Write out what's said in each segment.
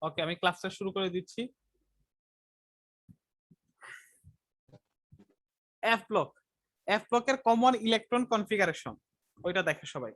ওকে, আমি ক্লাসটা শুরু করে দিচ্ছি। এফ ব্লকের কমন ইলেকট্রন কনফিগারেশন ওইটা দেখে সবাই।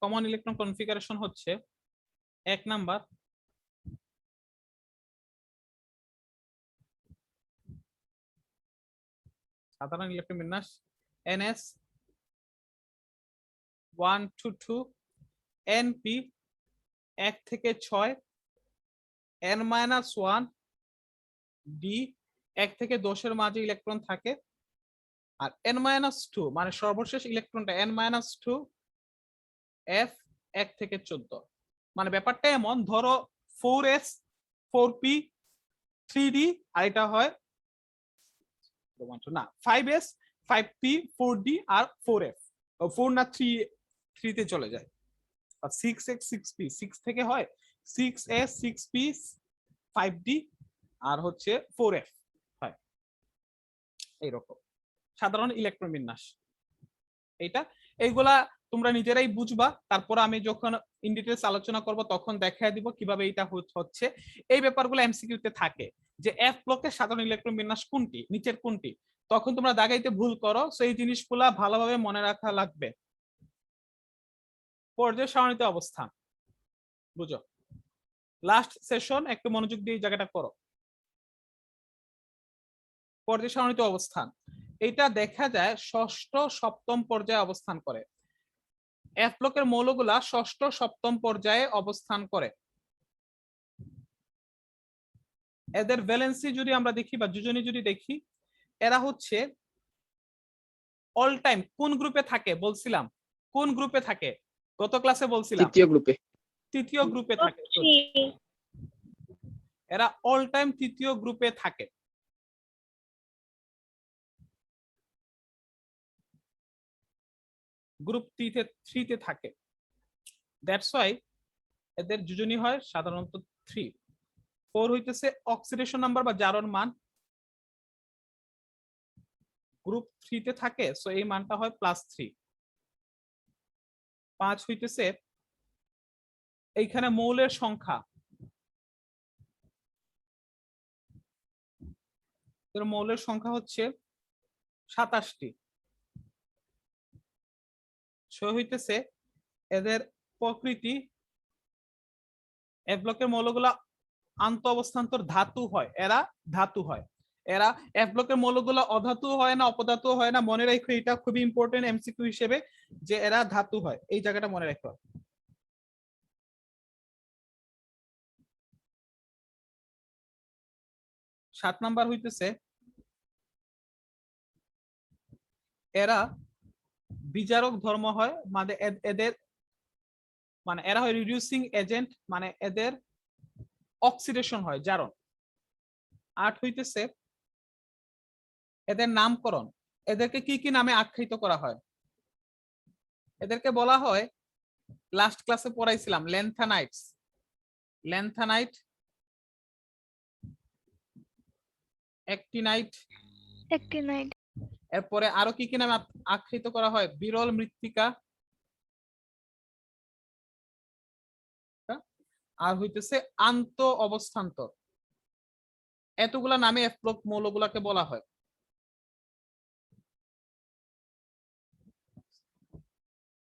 কমন ইলেকট্রন কনফিগারেশন হচ্ছে 1 নাম্বার সাধারণ ইলেকট্রন বিন্যাস NS 1 to 2 NP 1 থেকে 6 N-1 D 1 থেকে 10 এর মাঝে ইলেকট্রন থাকে, আর N-2 মানে সর্বশেষ ইলেকট্রনটা N-2 F 1 থেকে 14। মানে ব্যাপারটা এমন, ধরো 4s 4p 3d, আর এটা হয় না 5s 5p 4d আর 4f 4 না 3 তে চলে যায়, আর 6x 6p 6 থেকে হয় 6s 6p 5d আর হচ্ছে 4f হয়। এইরকম সাধারণ ইলেকট্রন বিন্যাস এইটা। এইগুলা তোমরা নিজেরাই বুঝবা, তারপর আমি যখন ইন ডিটেইলস আলোচনা করব তখন দেখায় দিব কিভাবে এটা হচ্ছে। এই ব্যাপারগুলো এমসিকিউ তে থাকে যে এফ ব্লকের সাধারণ ইলেকট্রন বিন্যাস কোনটি, নিচের কোনটি, তখন তোমরা দাগাইতে ভুল করো। সো এই জিনিসগুলা ভালোভাবে মনে রাখা লাগবে। পর্যায় সারণীতে অবস্থান বুঝো, লাস্ট সেশন একটু মনোযোগ দিয়ে এই জায়গাটা করো। পর্যায় সারণীতে অবস্থান এটা দেখা যায় ষষ্ঠ সপ্তম পর্যায়ে অবস্থান করে। এফ ব্লকের মৌলগুলা ষষ্ঠ সপ্তম পর্যায়ে অবস্থান করে। এদের ভ্যালেন্সি যদি আমরা দেখি বা যোজনী যদি দেখি, এরা হচ্ছে অল টাইম কোন গ্রুপে থাকে বলছিলাম, কোন গ্রুপে থাকে গত ক্লাসে বলছিলাম, তৃতীয় গ্রুপে থাকে। এরা অল টাইম তৃতীয় গ্রুপে থাকে। গ্রুপ 3 তে থাকে। দ্যাটস ওয়াই এদের যোজনী হয় সাধারণত 3। 4 হইতেছে অক্সিডেশন নাম্বার বা জারণ মান, গ্রুপ 3 তে থাকে, সো এই মানটা হয় +3। 5 হইতেছে এইখানে মৌলের সংখ্যা, মৌলের সংখ্যা হচ্ছে 27টি। 6 হইতেছে এদের প্রকৃতি, এফ ব্লকের মৌলগুলা আন্ত অবস্থান্তর ধাতু হয়, এরা ধাতু হয়। এরা এফ ব্লকের মৌলগুলো অধাতু হয় না অপধাতু হয় না, মনে রাখো এটা খুবই ইম্পর্টেন্ট এমসিকিউ হিসেবে যে এরা ধাতু হয়, এই জায়গাটা মনে রাখো। 7 নাম্বার হইতেছে এরা বিজারক ধর্ম হয়, মানে এদের মানে এরা হয় রিডিউসিং এজেন্ট, মানে এদের অক্সিডেশন হয়, জারণ। 8 হইতেছে এদের নামকরণ, এদেরকে কি কি নামে আখ্যায়িত করা হয়? এদেরকে বলা হয়, লাস্ট ক্লাসে পড়াইছিলাম, ল্যান্থানাইটস, ল্যান্থানাইট, অ্যাক্টিনাইট, এরপরে আরো কি কি নামে আখ্যায়িত করা হয়? বিরল মৃত্তিকা, আর হইতেছে আন্ত অবস্থান্তর। এতগুলা নামে এফ ব্লক মৌলগুলাকে বলা হয়।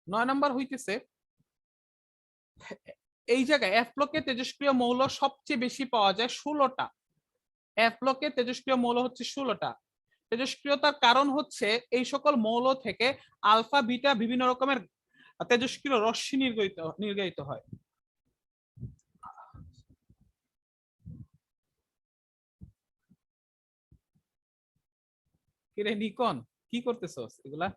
9 নাম্বার হইতেছে এই জায়গায় এফ ব্লকে তেজস্ক্রিয় মৌল সবচেয়ে বেশি পাওয়া যায় 16টা। এফ ব্লকে তেজস্ক্রিয় মৌল হচ্ছে 16টা। তেজস্ক্রিয়তার কারণ হচ্ছে এই সকল মৌল থেকে আলফা বিটা বিভিন্ন রকমের তেজস্ক্রিয় রশ্মি নির্গত হয়। কিরে নিকন, কি করতেছস এগুলা?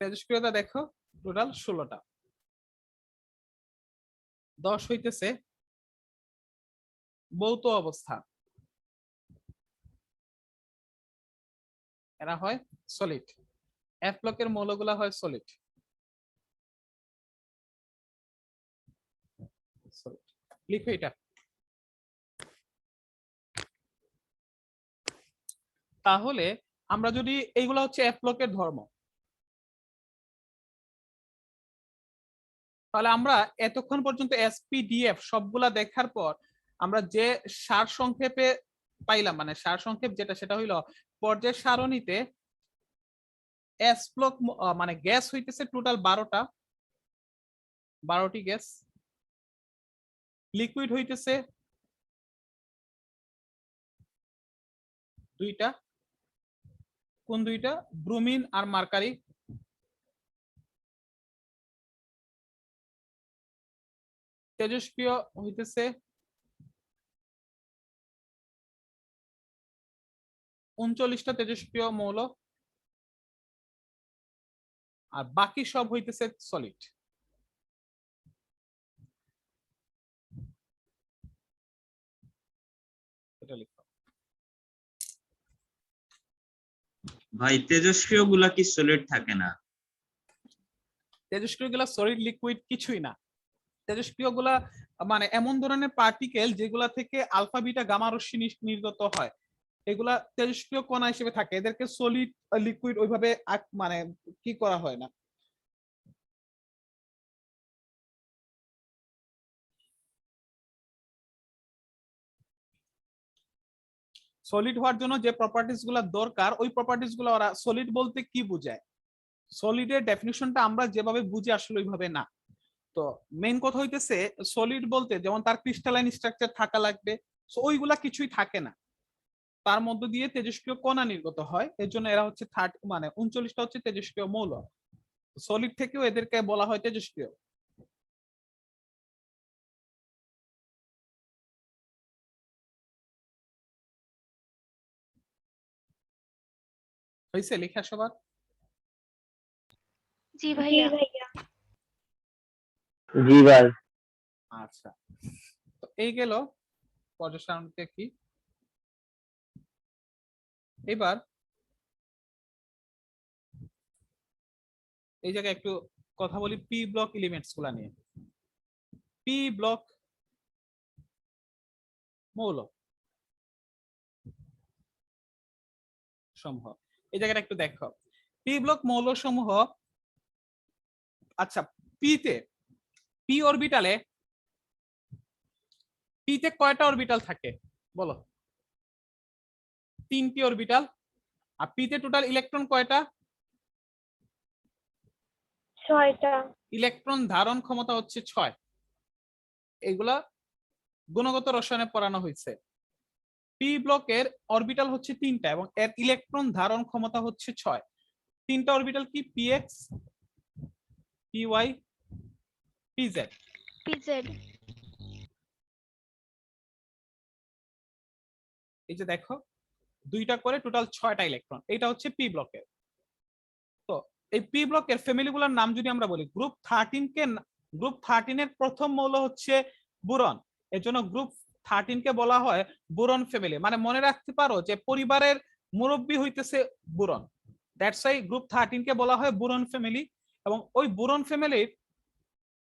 তেজস্ক্রিয়তা দেখো টোটাল 16টা। 10 হইতেছে ভৌত অবস্থা, এরা হয় সলিড। এফ ব্লকের মৌলগুলা হয় সলিড। লিখো এটা। তাহলে আমরা যদি এইগুলা হচ্ছে এফ ব্লকের ধর্ম, তাহলে আমরা এতক্ষণ পর্যন্ত এসপিডিএফ সবগুলা দেখার পর আমরা যে সার সংক্ষেপে পাইলাম, মানে সার সংক্ষেপ যেটা, সেটা হইল পর্যায় সারণীতে এস ব্লক মানে গ্যাস হইতেছে টোটাল 12টি গ্যাস, লিকুইড হইতেছে 2টা। কোন 2টা? ব্রোমিন আর মার্কারি। তেজস্ক্রিয় হইতেছে 39টা তেজস্ক্রিয় মৌল, আর বাকি সব হইতেছে সলিড। এটা লিখো ভাই। তেজস্ক্রিয় গুলা কি সলিড থাকে না? তেজস্ক্রিয় গুলা সলিড লিকুইড কিছুই না। তেজস্ক্রিয় গুলা মানে এমন ধরনের পার্টিকেল যেগুলা থেকে আলফা বিটা গামা রশ্মি নির্গত হয়, এগুলা তেজস্ক্রিয় কণা হিসেবে থাকে। এদেরকে সলিড লিকুইড ওইভাবে মানে কি করা হয় না। সলিড হওয়ার জন্য যে প্রপার্টিজ গুলা দরকার, ওই প্রপার্টিজ গুলো ওরা সলিড বলতে কি বোঝায়, সলিডের ডেফিনিশনটা আমরা যেভাবে বুঝি আসলে ওইভাবে না। তো মেইন কথা হইতেছে সলিড বলতে যেমন তার ক্রিস্টালাইন স্ট্রাকচার থাকা লাগবে, সো ওইগুলা কিছুই থাকে না। তার মধ্য দিয়ে তেজস্ক্রিয় কণা নির্গত হয়, এর জন্য এরা হচ্ছে 39টা হচ্ছে তেজস্ক্রিয় মৌল। সলিড থেকেও এদেরকে বলা হয় তেজস্ক্রিয়। হয়েছে লেখা সবার? জি ভাইয়া। জি ভাই। আচ্ছা, তো এই গেল পর্যায় সারণীতে কি। এবার এই জায়গায় একটু কথা বলি পি ব্লক এলিমেন্টস গুলা নিয়ে। পি ব্লক মৌল সমূহ, এই জায়গাটা একটু দেখো। পি ব্লক মৌল সমূহ, আচ্ছা পি অরবিটালে পিতে কয়টা অরবিটাল থাকে বলো? 3টি অরবিটাল। আর পিতে টোটাল ইলেকট্রন কয়টা? 6টা। ইলেকট্রন ধারণ ক্ষমতা হচ্ছে 6। এগুলা গুণগত রসায়নে পড়ানো হয়েছে। পি ব্লকের অরবিটাল হচ্ছে 3টা এবং এর ইলেকট্রন ধারণ ক্ষমতা হচ্ছে 6। 3টা অরবিটাল কি? PX, PY, PZ. পিজেড। এই যে দেখো 2টা করে টোটাল 6টা ইলেকট্রন, এটা হচ্ছে পি ব্লকের। তো এই পি ব্লকের ফ্যামিলি গুলোর নাম যদি আমরা বলি, গ্রুপ 13 এর প্রথম মৌল হচ্ছে বোরন, এর জন্য গ্রুপ 13 কে বলা হয় বোরন ফ্যামিলি। মানে মনে রাখতে পারো যে পরিবারের মুরব্বী হইতেছে বোরন, দ্যাটস ওয়াই গ্রুপ 13 কে বলা হয় বোরন ফ্যামিলি। এবং ওই বোরন ফ্যামিলির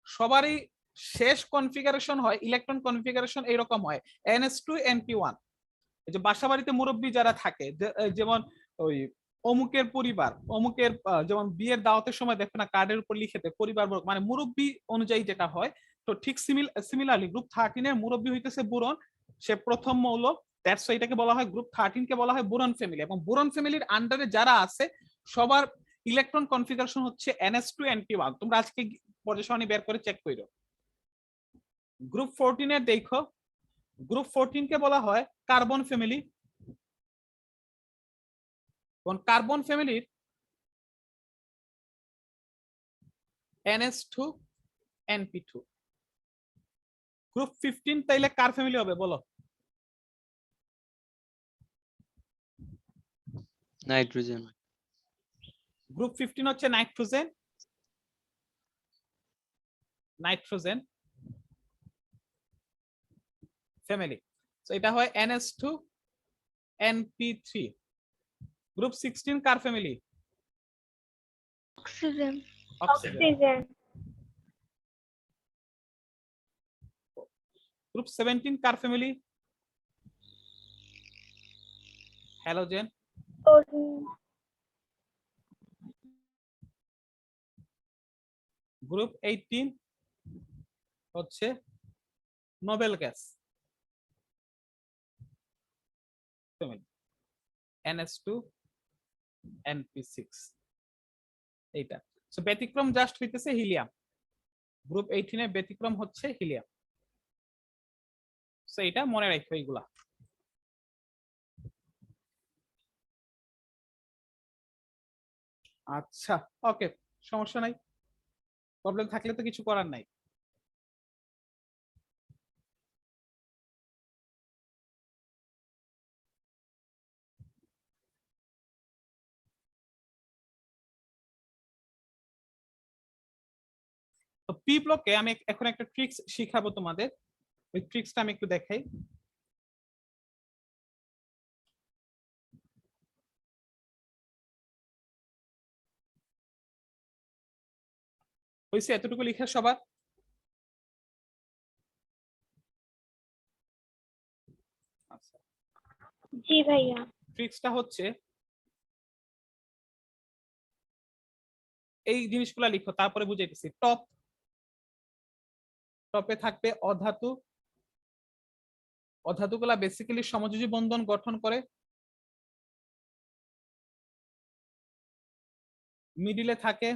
সবারই শেষ কনফিগারেশন হয়, ইলেকট্রন কনফিগারেশন এইরকম হয় NS2 NP1। এই যে বাসা বাড়িতে মুরব্বী যারা থাকে, যেমন ওই অমুকের পরিবার, অমুকের যেমন বিয়ের দাওয়াতের সময় দেখো না কার্ডের উপর লিখে দেয় পরিবার, মানে মুরব্বী অনুযায়ী যেটা হয়। তো ঠিক সিমিলারলি গ্রুপ 13 এর মুরব্বী হইতেছে বোরন, সে প্রথম মৌল। দ্যাটস ওয়াই এটাকে বলা হয় গ্রুপ 13 কে বলা হয় বোরন ফ্যামিলি। এবং বোরন ফ্যামিলির আন্ডারে যারা আছে সবার ইলেকট্রন কনফিগারেশন হচ্ছে NS2 NP1। তোমরা আজকে পর্যায় সারণী বের করে চেক করো। গ্রুপ 14 এর দেখো, গ্রুপ 14 কে বলা হয় কার্বন ফ্যামিলি। কোন কার্বন ফ্যামিলির NS2 NP2। গ্রুপ 15 তাইলে কার ফ্যামিলি হবে বলো? নাইট্রোজেন। গ্রুপ 15 হচ্ছে নাইট্রোজেন, নাইট্রোজেন ফ্যামিলি। তো এটা হয় NS2 NP3। গ্রুপ 16 কার family? Oxygen. Oxygen. Oxygen. Group 17 কার ফ্যামিলি? হ্যালোজেন। গ্রুপ 18 হচ্ছে Nobel gas family, NS2 NP6। এইটা সো ব্যতিক্রম জাস্ট হইতেছে হিলিয়াম। গ্রুপ 18 এর ব্যতিক্রম হচ্ছে হিলিয়াম। সো এটা মনে রাখো এইগুলা। আচ্ছা, ওকে, সমস্যা নাই। প্রবলেম থাকলে তো কিছু করার নাই। তো পি ব্লকে আমি এখন একটা ট্রিক্স শিখাবো তোমাদের। ওই ট্রিক্সটা আমি একটু দেখাই। হইছে এতটুকু লিখা সবার? আচ্ছা, জি ভাইয়া। ট্রিক্সটা হচ্ছে এই জিনিসগুলা লিখো, তারপরে বুঝাইতেছি। টপ, টপে থাকবে অধাতু। অধাতুগুলা বেসিক্যালি সমযোজী বন্ধন গঠন করে। মিডিলে থাকে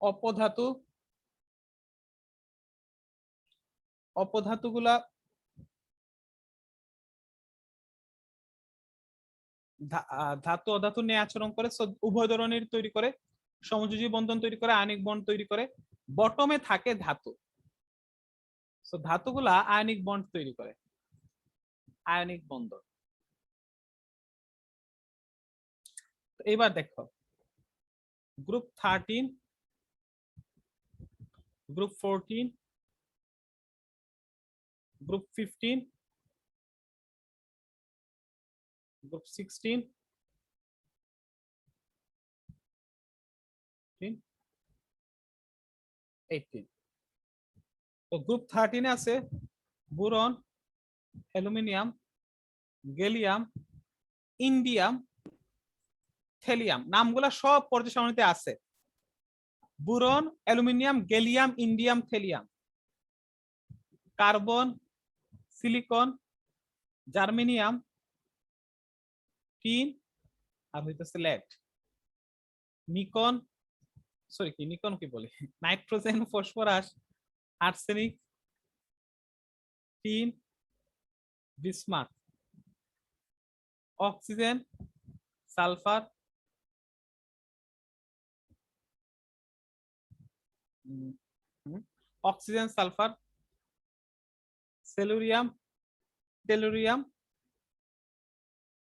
অপধাতু। অপধাতুগুলা ধাতু অধাতু নিয়ে আচরণ করে, উভয় ধরনের তৈরি করে, সমযোজী বন্ধন তৈরি করে, আয়নিক বন্ড তৈরি করে। বটমে থাকে ধাতু। সো ধাতুগুলা আয়নিক বন্ড তৈরি করে, আয়নিক বন্ধন। এবার দেখো গ্রুপ 13, গ্রুপ 14, গ্রুপ 15, গ্রুপ 16, 18। তো গ্রুপ 13 এ আছে boron, aluminium, gallium, indium, thallium. নামগুলা সব পর্যায় সারণীতে আছে। Boron, aluminium, gallium, indium, thallium. Carbon, silicon, germanium, tin, আর হইতেছে লেড। নিকন, সরি কি নিকন কি বলে, nitrogen, phosphorus, arsenic, tin, bismuth. Oxygen, sulphur, oxygen, sulphur, সেলুরিয়াম, টেলুরিয়াম,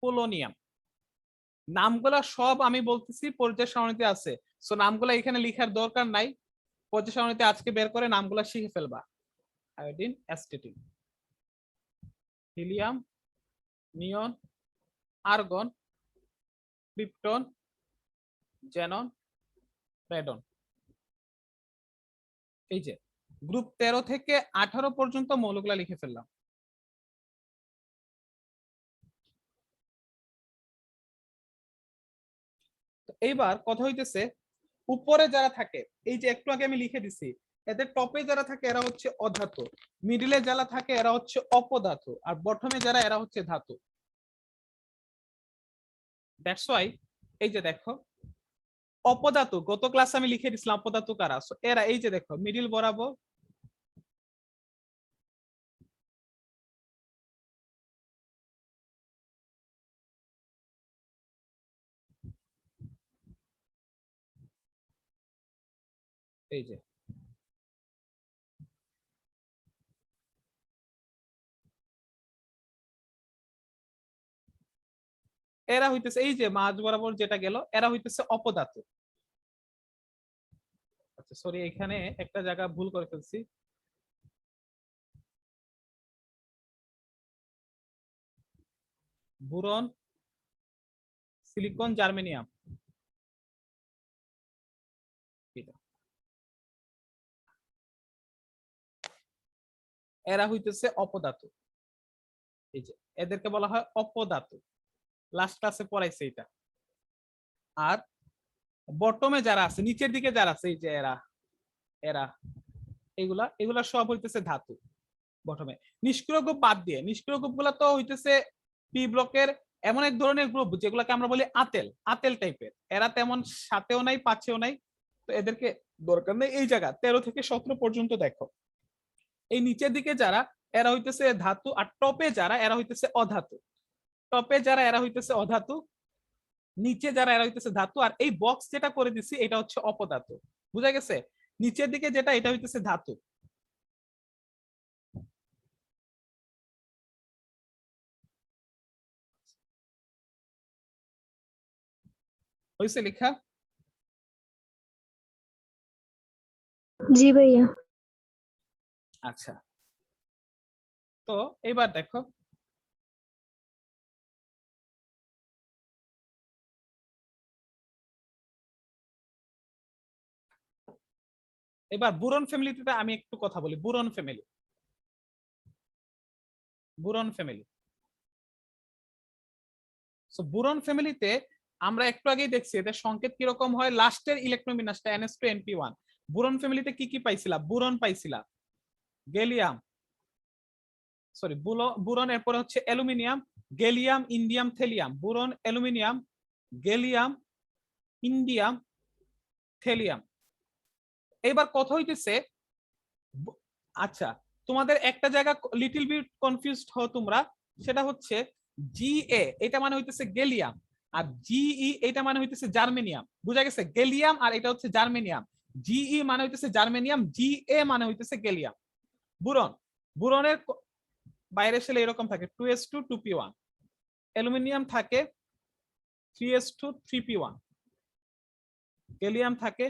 পোলোনিয়াম। নামগুলা সব আমি বলতেছি পর্যায় সারণীতে আছে। সো নামগুলা এখানে লিখার দরকার নাই। পর্যায় সারণীতে আজকে বের করে নামগুলা শিখে ফেলবা। আয়োডিন, অ্যাসিটিন, হিলিয়াম, নিয়ন, আর্গন, ক্রিপ্টন, জেনন, রেডন। এই যে গ্রুপ 13 থেকে 18 পর্যন্ত মৌলগুলা লিখে ফেললাম। এইবার কথা হইতেছে উপরে যারা থাকে, এই যে একটু আগে আমি লিখে দিছি, এদের টপে যারা থাকে এরা হচ্ছে অধাতু, মিডিলে যারা থাকে এরা হচ্ছে অপধাতু, আর বটমে যারা এরা হচ্ছে ধাতু। দ্যাটস ওয়াই এই যে দেখো অপধাতু, গত ক্লাসে আমি লিখে দিছিলাম অপধাতু কারা। So এরা এই যে দেখো মিডিল বরাবর এই যে এরা হইতেছে এই যে মাঝ বরাবর যেটা গেল এরা হইতেছে অপধাতু। আচ্ছা সরি এখানে একটা জায়গা ভুল করে ফেলছি। বুরন, সিলিকন, জার্মেনিয়াম, এরা হইতেছে অপধাতু। এই যে এদেরকে বলা হয় অপধাতু, লাস্ট ক্লাসে পড়াইছে এটা। আর বটমে যারা আছে, নিচের দিকে যারা আছে এই যে এরা এরা এগুলা এগুলা সব হইতেছে ধাতু বটমে। নিষ্ক্রিয় গ্রুপ বাদ দিয়ে, নিষ্ক্রিয় গ্রুপ গুলা তো হইতেছে পি ব্লকের এমন এক ধরনের গ্রুপ যেগুলাকে আমরা বলি আতেল, আতেল টাইপের। এরা তেমন সাথেও নাই পাঁচেও নাই, তো এদেরকে দরকার নেই। এই জায়গা 13 থেকে 17 পর্যন্ত দেখো, এই নিচের দিকে যারা এরা হইতেছে ধাতু, আর টপে যারা এরা হইতেছে অধাতু। টপে যারা এরা হইতেছে অধাতু, নিচে যারা এরা হইতেছে ধাতু। আর এই বক্স যেটা করে দিছি এটা হচ্ছে অপধাতু। বুঝা গেছে? নিচের দিকে যেটা এটা হইতেছে ধাতু। হইছে লেখা? जी भैया। আচ্ছা, তো এবার দেখো এবার বুরন ফ্যামিলিতে আমি একটু কথা বলি। Boron family, boron family. So boron ফ্যামিলিতে আমরা একটু আগেই দেখছি এদের সংকেত কিরকম হয়। লাস্টের ইলেকট্রন বিন্যাসটা NS2 NP1। বুরন ফ্যামিলিতে কি কি পাইছিলা? বুরন পাইছিলা, গ্যালিয়াম, সরি বুরন, এরপরে হচ্ছে aluminium, gallium, indium, থেলিয়াম। Boron, aluminium, gallium, indium, থেলিয়াম। এবার কথা হইতেছে, আচ্ছা তোমাদের একটা জায়গা লিটল বিট কনফিউজড হও তোমরা, সেটা হচ্ছে GA এটা মানে হইতেছে গ্যালিয়াম, আর GE এটা মানে হইতেছে জার্মেনিয়াম। বুঝা গেছে? গ্যালিয়াম আর এটা হচ্ছে জার্মেনিয়াম। GE মানে হইতেছে জার্মেনিয়াম, GA মানে হইতেছে গ্যালিয়াম। বুরন, বুরনের বাইরে শেলে এরকম থাকে 2s2 2p1, অ্যালুমিনিয়াম থাকে 3s2 3p1, গ্যালিয়াম থাকে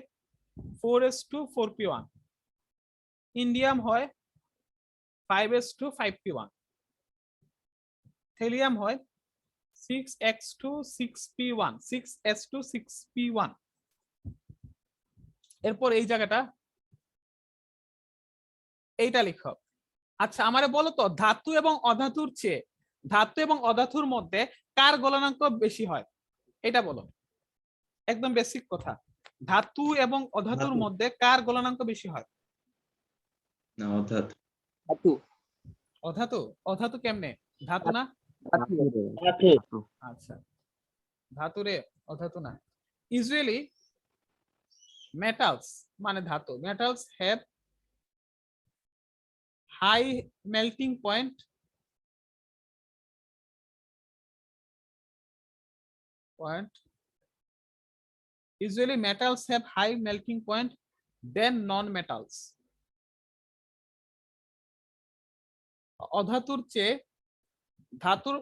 4s2 4p1, ইন্ডিয়াম হয় 5s2 5p1, থেলিয়াম হয় 6x2 6p1 6s2 6p1। এরপর এই জায়গাটা এইটা লিখো। আচ্ছা আমারে বলো তো ধাতু এবং অধাতুর চেয়ে, ধাতু এবং অধাতুর মধ্যে কার গলনাঙ্ক বেশি হয়? এটা বলো, একদম বেসিক কথা। ধাতু এবং অধাতুর ধাতু। মধ্যে কার গলনাঙ্ক বেশি হয়? না অর্থাৎ ধাতু। অধাতু। অধাতু কেমনে? ধাতু না? ধাতু। আচ্ছা ধাতুরে, অধাতু না। ইউজুয়ালি মেটালস মানে ধাতু, metals have high melting point usually metals have high melting point than non-metals. অধাতুর চেয়ে ধাতুর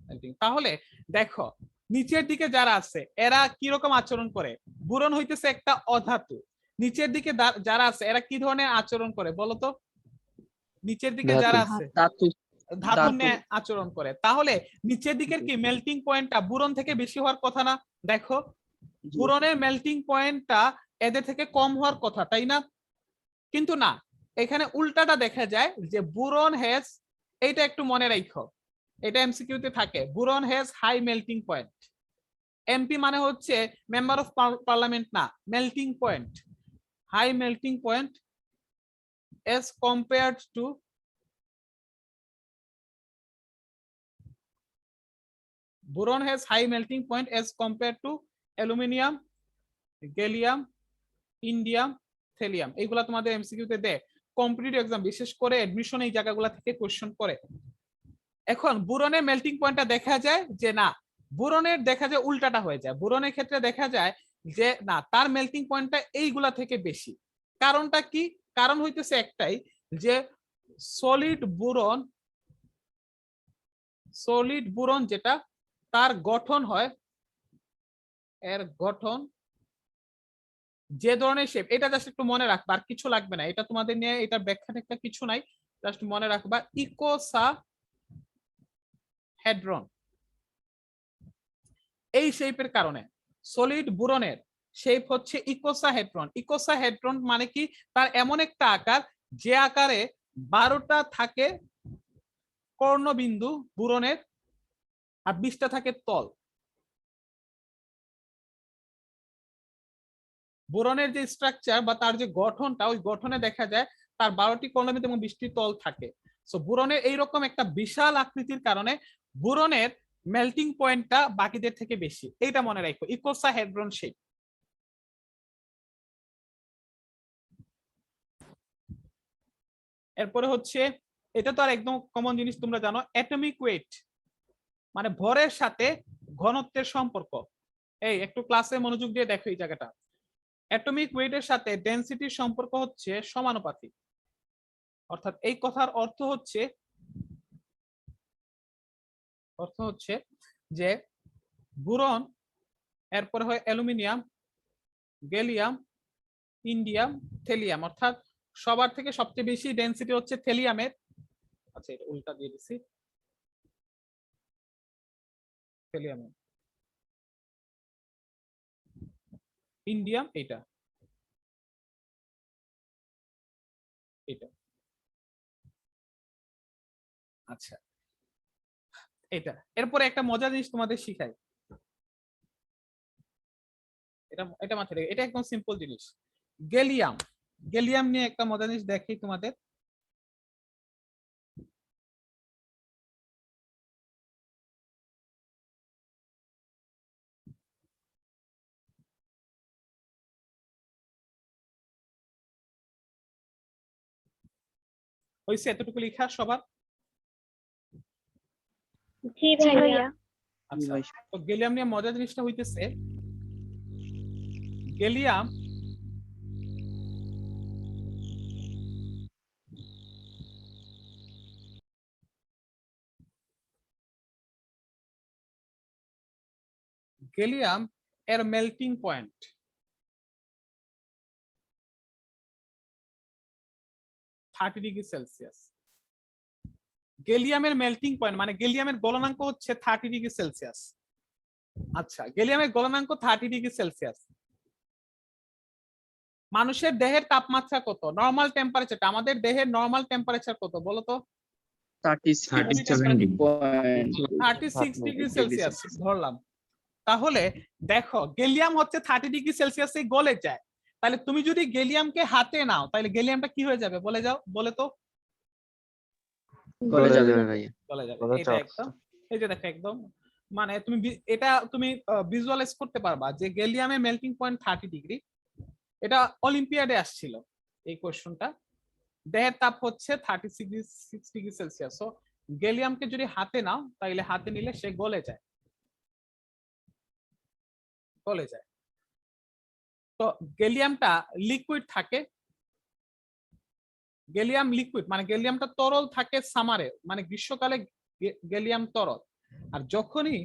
melting। তাহলে দেখো নিচের দিকে যারা আছে এরা কি রকম আচরণ করে? বুরন হইতেছে একটা অধাতু, নিচের দিকে যারা আছে এরা কি ধরনের আচরণ করে বলো তো? নিচের দিকে যারা আছে ধাতু। ধাতু নিয়ে আচরণ করে। তাহলে নিচের দিকের কি মেল্টিং পয়েন্টটা বুরন থেকে বেশি হওয়ার কথা না? দেখো বুরনের মেল্টিং পয়েন্টটা এদের থেকে কম হওয়ার কথা, তাই না? কিন্তু না, এখানে উল্টাটা দেখা যায় যে বুরন হ্যাজ, এইটা একটু মনে রাখো, এটা এমসিকিউ তে থাকে, boron has high melting point. MP মানে হচ্ছে মেম্বার অফ পার্লামেন্ট না, melting point, high melting point as compared to boron has high melting point as compare to aluminium, gallium, indium, thallium. এইগুলা তোমাদের এমসিকিউ তে দেয় competitive exam, বিশেষ করে admission এই জায়গাগুলো থেকে কোশ্চেন করে। এখন বোরনের মেল্টিং পয়েন্টটা দেখা যায় যে না, বোরনের দেখা যায় উল্টাটা হয়ে যায়। বোরনের ক্ষেত্রে দেখা যায় যে না, তার মেল্টিং পয়েন্টটা এইগুলা থেকে বেশি। কারণটা কি? কারণ হইতেছে একটাই, যে সলিড বোরন যেটা, তার গঠন হয়, এর গঠন যে ধরনের শেপ, এটা জাস্ট একটু মনে রাখবা, আর কিছু লাগবে না, এটা তোমাদের নিয়ে এটা ব্যাখ্যা টেখ্যা কিছু নাই, জাস্ট মনে রাখবা ইকোসাহেড্রন। এই শেপের কারণে সলিড বোরনের শেপ হচ্ছে ইকোসাহেড্রন। ইকোসাহেড্রন মানে কি? তার এমন একটা আকার যে আকারে 12টা থাকে কর্ণবিন্দু বোরনের আর 20টা থাকে তল। বোরনের যে স্ট্রাকচার বা তার যে গঠনটা, ওই গঠনে দেখা যায় তার 12টি কর্ণবিন্দু এবং 20টি তল থাকে। সো বোরনের এইরকম একটা বিশাল আকৃতির কারণে বোরনের মেল্টিং পয়েন্টটা বাকিদের থেকে বেশি, এইটা মনে রাখো, ইকোসাহেড্রন শেপ। এরপরে হচ্ছে, এটা তো আর একদম কমন জিনিস, তোমরা জানো অ্যাটমিক ওয়েট মানে ভরের সাথে ঘনত্বের সম্পর্ক। এই একটু ক্লাসে মনোযোগ দিয়ে দেখো এই জায়গাটা। অ্যাটমিক ওয়েটের সাথে ডেনসিটির সম্পর্ক হচ্ছে সমানুপাতিক। অর্থাৎ এই কথার অর্থ হচ্ছে যে বোরন, এরপরে হয় অ্যালুমিনিয়াম, গ্যালিয়াম, ইন্ডিয়াম, থেলিয়াম, অর্থাৎ সবার থেকে সবচেয়ে বেশি ডেনসিটি হচ্ছে থেলিয়ামের। আচ্ছা, এটা উল্টা দিয়ে দিছি, থেলিয়ামের, ইন্ডিয়াম এটা, আচ্ছা এটা। এরপরে একটা মজার জিনিস তোমাদের শিখাই, এটা মাথায় রেখে, এটা একদম সিম্পল জিনিস। গ্যালিয়াম নিয়ে একটা মজার জিনিস দেখি তোমাদের। হয়েছে এতটুকু লেখা সবার? জি ভাইয়া। আচ্ছা, তো গ্যালিয়াম নিয়ে মজার জিনিসটা হইতেছে, গ্যালিয়াম এর মেল্টিং পয়েন্ট 30 ডিগ্রি সেলসিয়াস। গ্যালিয়ামের মেল্টিং পয়েন্ট মানে গ্যালিয়ামের গলনাঙ্ক হচ্ছে 30 ডিগ্রি সেলসিয়াস। আচ্ছা, গ্যালিয়ামের গলনাঙ্ক 30 ডিগ্রি সেলসিয়াস। মানুষের দেহের তাপমাত্রা কত? নরমাল টেম্পারেচারটা, আমাদের দেহের নরমাল টেম্পারেচার কত বলো তো? 36 ডিগ্রি সেলসিয়াস ধরলাম। তাহলে দেখো গ্যালিয়াম হচ্ছে 30 ডিগ্রি সেলসিয়াসে গলে যায়। তাহলে তুমি যদি গ্যালিয়ামকে হাতে নাও, তাহলে গ্যালিয়ামটা কি হয়ে যাবে বলে যাও, বলে তো? গলে যাবে ভাইয়া। গলে যাবে। এটা একদম, এই যে দেখো একদম, মানে এটা তুমি ভিজুয়ালাইজ করতে পারবা যে গ্যালিয়ামের মেল্টিং পয়েন্ট 30 ডিগ্রি। এটা অলিম্পিয়াডে আসছিল এই কোশ্চেনটা। দেহের তাপ হচ্ছে 36 ডিগ্রি সেলসিয়াস। সো গ্যালিয়ামকে যদি হাতে নাও, তাহলে হাতে নিলে সে গলে যায়। তো গ্যালিয়ামটা লিকুইড থাকে, গ্যালিয়াম লিকুইড মানে গ্যালিয়ামটা তরল থাকে সামারে, মানে গ্রীষ্মকালে গ্যালিয়াম তরল, আর যখনই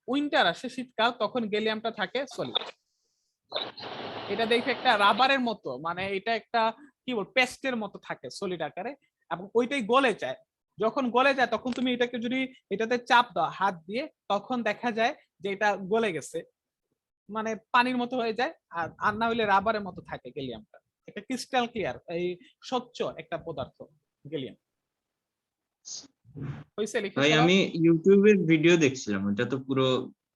উইন্টার আসে শীতকাল, তখন গ্যালিয়ামটা থাকে সলিড। এটা দেখে একটা রাবারের মতো, মানে এটা একটা কি বল পেস্টের মতো থাকে সলিড আকারে, এবং ওইটাই গলে যায়। যখন গলে যায় তখন তুমি এটাকে যদি এটাতে চাপ দাও হাত দিয়ে, তখন দেখা যায় যে এটা গলে গেছে, মানে পানির মতো হয়ে যায়। আর না হইলে রাবারের মতো থাকে গ্যালিয়ামটা। এটা ক্রিস্টাল ক্লিয়ার, এই স্বচ্ছ একটা পদার্থ গ্যালিয়াম। হইছে লিখে ভাই আমি ইউটিউবের ভিডিও দেখছিলাম, ওটা তো পুরো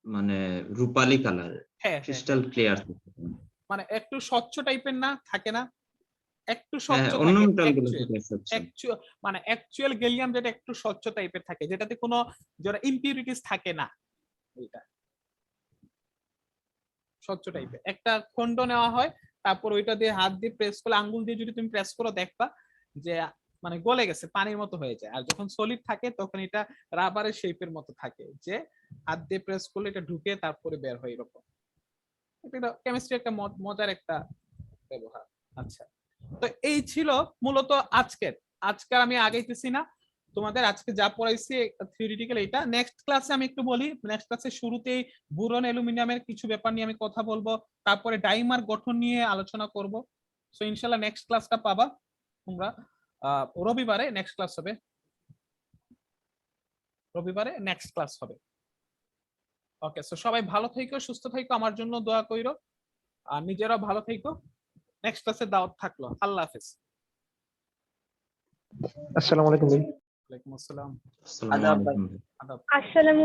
মানে রূপালী কালার, হ্যাঁ ক্রিস্টাল ক্লিয়ার। মানে একটু স্বচ্ছ টাইপের না থাকে না? একটু স্বচ্ছ অন্য থাকে মেটালগুলো actual, থেকে স্বচ্ছ। মানে অ্যাকচুয়াল গ্যালিয়াম যেটা একটু স্বচ্ছ টাইপের থাকে, যেটাতে কোনো যারা ইমপিউরিটিস থাকে না, এটা স্বচ্ছ টাইপের একটা খন্ড নেওয়া হয়, তারপর ওইটা দিয়ে হাত দিয়ে প্রেস করলে, আঙ্গুল দিয়ে যদি তুমি প্রেস করো দেখবা যে মানে গলে গেছে, পানির মতো হয়ে যায়। আর যখন সলিড থাকে তখন এটা রাবারের শেপের মতো থাকে, যে হাত দিয়ে প্রেস করলে এটা ঢুকে তারপরে বের হয় এরকম। এটা কেমিস্ট্রি একটা মজার একটা ব্যবহার। আচ্ছা, তো এই ছিল মূলত আজকের আমি আগাইতেছি না, তোমাদের আজকে যা পড়াইছি থিওরিটিক্যাল এটা। নেক্সট ক্লাসে আমি একটু বলি, নেক্সট ক্লাসে শুরুতেই বোরন অ্যালুমিনিয়ামের কিছু ব্যাপার নিয়ে আমি কথা বলবো, তারপরে ডাইমার গঠন নিয়ে আলোচনা করব। সো ইনশাআল্লাহ নেক্সট ক্লাসটা পাবা তোমরা রবিবারে। নেক্সট ক্লাস হবে রবিবারে, নেক্সট ক্লাস হবে। ওকে, সো সবাই ভালো থেকো, সুস্থ থেকো, আমার জন্য দোয়া কইরো, আর নিজেরাও ভালো থেকো। নেক্সট ক্লাসে দাওয়াত থাকলো। আল্লাহ হাফেজ। আসসালামু আলাইকুম ভাই। ওয়ালাইকুম আসসালাম। আসসালামু আলাইকুম। আদাব। আসসালামু